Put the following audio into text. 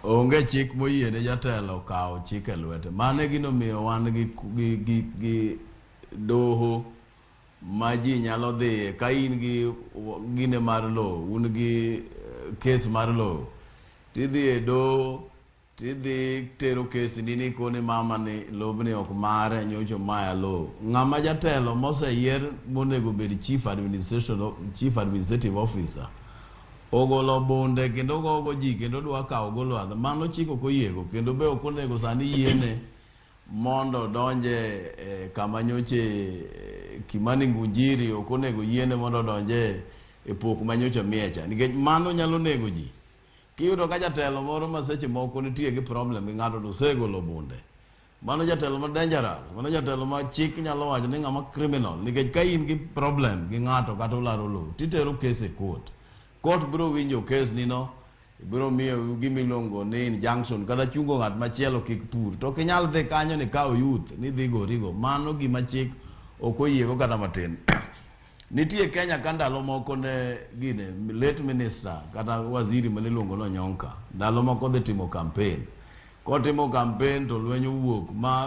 onge chik moyiene jatelo kawo chik e lwete. Mano e gino miyo wan gi doho ma ji nyalo dhiye ka in gi gine mar lo, un gi kes mar lo, tidhi e doho, tidhi tero kes ni koni mama ni lobni ok mare, nyocho maya lo. Ng'ama jatelo moseyier monego bed chief administrative officer ogolo bunde kendo gogo ji kendo dwa kawo golo adha, mano chik ok oyiego, kendo be ok onego sani yiene mondo donje kama nyoche Kimani Ngunjiri, ok onego yiene mondo donje e pok manyocha miecha, nikech mano nyalo nego ji. Kiyudo ka jatelo moro ma seche moko nitie gi problem gi ng'ato to osegolo bunde, mano jatelo ma dangerous, mano jatelo ma chik nyalo wacho ni ng'ama criminal, nikech ka in gi problem gi ng'ato kata ularo lo, titero kes e court, court biro winjo kes ni no, biro miyo gimiluongo ni injunction kata chungo ng'at machielo kik pur, to kinyal dhi kanyo ni kawo youth ni dhi gorigo. Mano gima chik ok oyiego kata matin. Nitie Kenya ka ndalo moko ne gine late minister kata waziri maniluongo no Nyonka, ndalo moko dhi timo campaign, kotimo campaign to lweny owuok ma